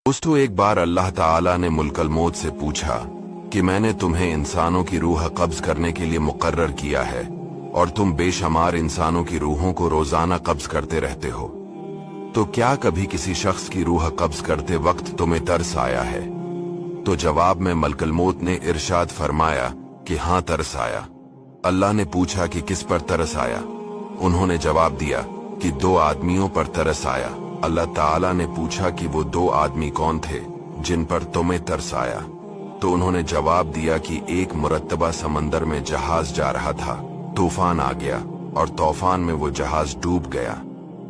दोस्तों, एक बार अल्लाह ताला ने मुल्कल मौत से पूछा कि मैंने तुम्हें इंसानों की रूह कब्ज करने के लिए मुकर्रर किया है और तुम बेशुमार इंसानों की रूहों को रोजाना कब्ज करते रहते हो, तो क्या कभी किसी शख्स की रूह कब्ज करते वक्त तुम्हें तरस आया है? तो जवाब में मुल्कल मौत ने इरशाद फरमाया कि हाँ, तरस आया। अल्लाह ने पूछा कि किस पर तरस आया? उन्होंने जवाब दिया कि 2 आदमियों पर तरस आया। अल्लाह ताला ने पूछा कि वो 2 आदमी कौन थे जिन पर तुम्हें तरस आया? तो उन्होंने जवाब दिया कि एक मुरत्तबा समंदर में जहाज जा रहा था, तूफान आ गया और तूफान में वो जहाज डूब गया।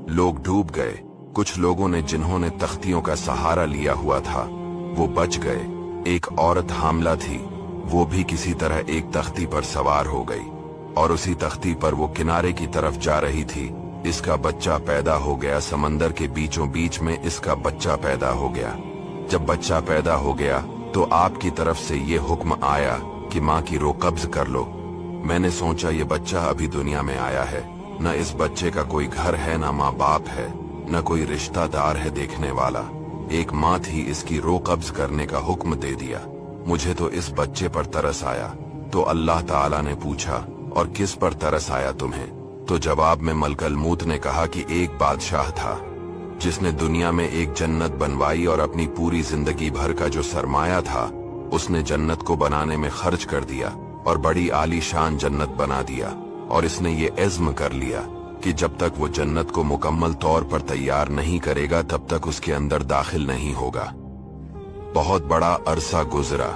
लोग डूब गए। कुछ लोगों ने जिन्होंने तख्तियों का सहारा लिया हुआ था वो बच गए। एक औरत हामला थी, वो भी किसी तरह एक तख्ती पर सवार हो गई और उसी तख्ती पर वो किनारे की तरफ जा रही थी। इसका बच्चा पैदा हो गया। समंदर के बीचों बीच में इसका बच्चा पैदा हो गया। जब बच्चा पैदा हो गया तो आपकी तरफ से ये हुक्म आया कि माँ की रूह कब्ज कर लो। मैंने सोचा ये बच्चा अभी दुनिया में आया है, न इस बच्चे का कोई घर है, न माँ बाप है, न कोई रिश्तेदार है देखने वाला। एक माँ थी, इसकी रूह कब्ज करने का हुक्म दे दिया। मुझे तो इस बच्चे पर तरस आया। तो अल्लाह ताला ने पूछा, और किस पर तरस आया तुम्हें? तो जवाब में मुल्कल मौत ने कहा कि एक बादशाह था जिसने दुनिया में एक जन्नत बनवाई और अपनी पूरी जिंदगी भर का जो सरमाया था उसने जन्नत को बनाने में खर्च कर दिया और बड़ी आलीशान जन्नत बना दिया। और इसने ये इज़्म कर लिया कि जब तक वो जन्नत को मुकम्मल तौर पर तैयार नहीं करेगा तब तक उसके अंदर दाखिल नहीं होगा। बहुत बड़ा अरसा गुजरा।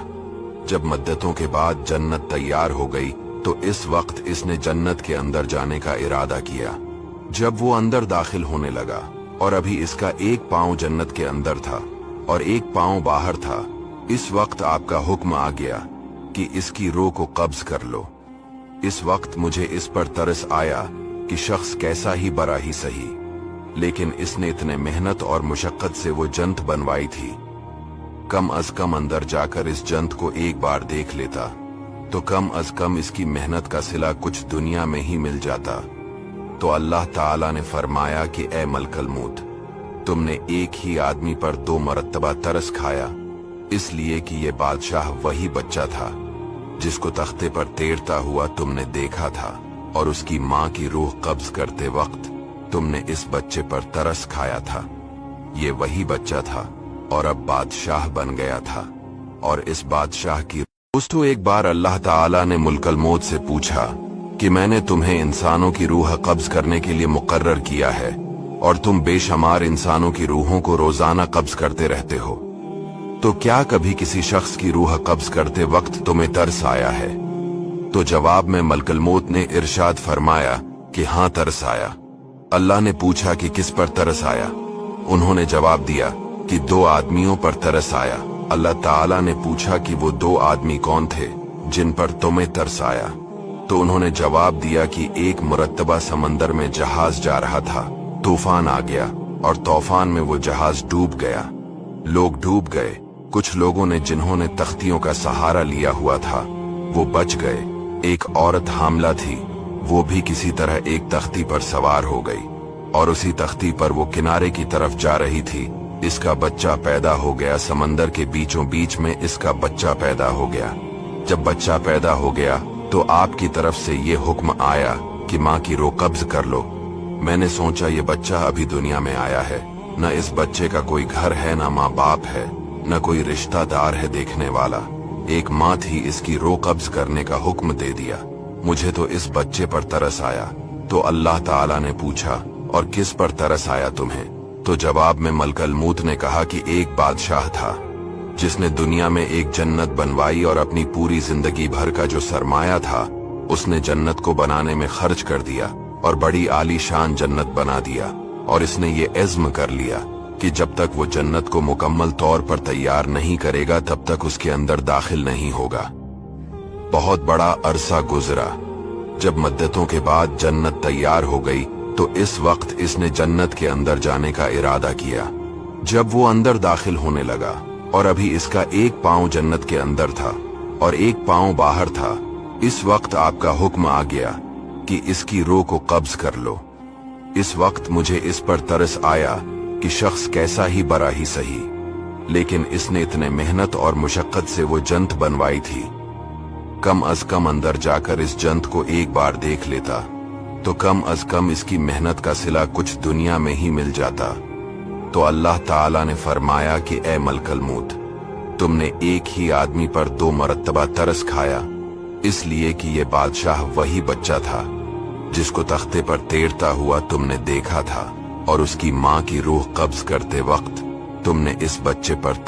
जब मद्दतों के बाद जन्नत तैयार हो गई तो इस वक्त इसने जन्नत के अंदर जाने का इरादा किया। जब वो अंदर दाखिल होने लगा और अभी इसका एक पांव जन्नत के अंदर था और एक पांव बाहर था, इस वक्त आपका हुक्म आ गया कि इसकी रूह को कब्ज कर लो। इस वक्त मुझे इस पर तरस आया कि शख्स कैसा ही बड़ा ही सही, लेकिन इसने इतने मेहनत और मुशक्कत से वो जन्नत बनवाई थी। कम अज कम अंदर जाकर इस जन्नत को एक बार देख लेता तो कम अज कम इसकी मेहनत का सिला कुछ दुनिया में ही मिल जाता। तो अल्लाह ताला ने फरमाया कि ए मुल्कल मौत, तुमने एक ही आदमी पर 2 मरतबा तरस खाया, इसलिए कि ये बादशाह वही बच्चा था जिसको तख्ते पर तैरता हुआ तुमने देखा था और उसकी माँ की रूह कब्ज करते वक्त तुमने इस बच्चे पर तरस खाया था। ये वही बच्चा था और अब बादशाह बन गया था और इस बादशाह की। दोस्तों, एक बार अल्लाह ताला ने मुल्कल मौत से पूछा कि मैंने तुम्हें इंसानों की रूह कब्ज करने के लिए मुकर्रर किया है और तुम बेशुमार इंसानों की रूहों को रोजाना कब्ज करते रहते हो, तो क्या कभी किसी शख्स की रूह कब्ज करते वक्त तुम्हें तरस आया है? तो जवाब में मुल्कल मौत ने इरशाद फरमाया कि हाँ, तरस आया। अल्लाह ने पूछा कि किस पर तरस आया? उन्होंने जवाब दिया कि 2 आदमियों पर तरस आया। अल्लाह ताला ने पूछा कि वो 2 आदमी कौन थे जिन पर तुम्हें तरस आया? तो उन्होंने जवाब दिया कि एक मुरत्तबा समंदर में जहाज जा रहा था, तूफान आ गया और तूफान में वो जहाज डूब गया। लोग डूब गए। कुछ लोगों ने जिन्होंने तख्तियों का सहारा लिया हुआ था वो बच गए। एक औरत हामला थी, वो भी किसी तरह एक तख्ती पर सवार हो गई और उसी तख्ती पर वो किनारे की तरफ जा रही थी। इसका बच्चा पैदा हो गया। समंदर के बीचों बीच में इसका बच्चा पैदा हो गया। जब बच्चा पैदा हो गया तो आपकी तरफ से ये हुक्म आया कि माँ की रूह कब्ज कर लो। मैंने सोचा ये बच्चा अभी दुनिया में आया है, न इस बच्चे का कोई घर है, न माँ बाप है, न कोई रिश्तेदार है देखने वाला। एक माँ थी, इसकी रूह कब्ज करने का हुक्म दे दिया। मुझे तो इस बच्चे पर तरस आया। तो अल्लाह ताला ने पूछा, और किस पर तरस आया तुम्हें? तो जवाब में मुल्कल मौत ने कहा कि एक बादशाह था जिसने दुनिया में एक जन्नत बनवाई और अपनी पूरी जिंदगी भर का जो सरमाया था उसने जन्नत को बनाने में खर्च कर दिया और बड़ी आलीशान जन्नत बना दिया। और इसने ये इज़्म कर लिया कि जब तक वो जन्नत को मुकम्मल तौर पर तैयार नहीं करेगा तब तक उसके अंदर दाखिल नहीं होगा। बहुत बड़ा अरसा गुजरा। जब मद्दतों के बाद जन्नत तैयार हो गई तो इस वक्त इसने जन्नत के अंदर जाने का इरादा किया। जब वो अंदर दाखिल होने लगा और अभी इसका एक पांव जन्नत के अंदर था और एक पांव बाहर था, इस वक्त आपका हुक्म आ गया कि इसकी रूह को कब्ज कर लो। इस वक्त मुझे इस पर तरस आया कि शख्स कैसा ही बड़ा ही सही, लेकिन इसने इतने मेहनत और मुशक्कत से वो जंत बनवाई थी, कम अज कम अंदर जाकर इस जंत को एक बार देख लेता तो कम अज कम इसकी मेहनत का सिला कुछ दुनिया में ही मिल जाता। तो अल्लाह ताला ने फरमाया कि ए मलकल मौत, तुमने एक ही आदमी पर 2 मरतबा तरस खाया, इसलिए कि ये बादशाह वही बच्चा था जिसको तख्ते पर तैरता हुआ तुमने देखा था, और उसकी माँ की रूह कब्ज करते वक्त तुमने इस बच्चे पर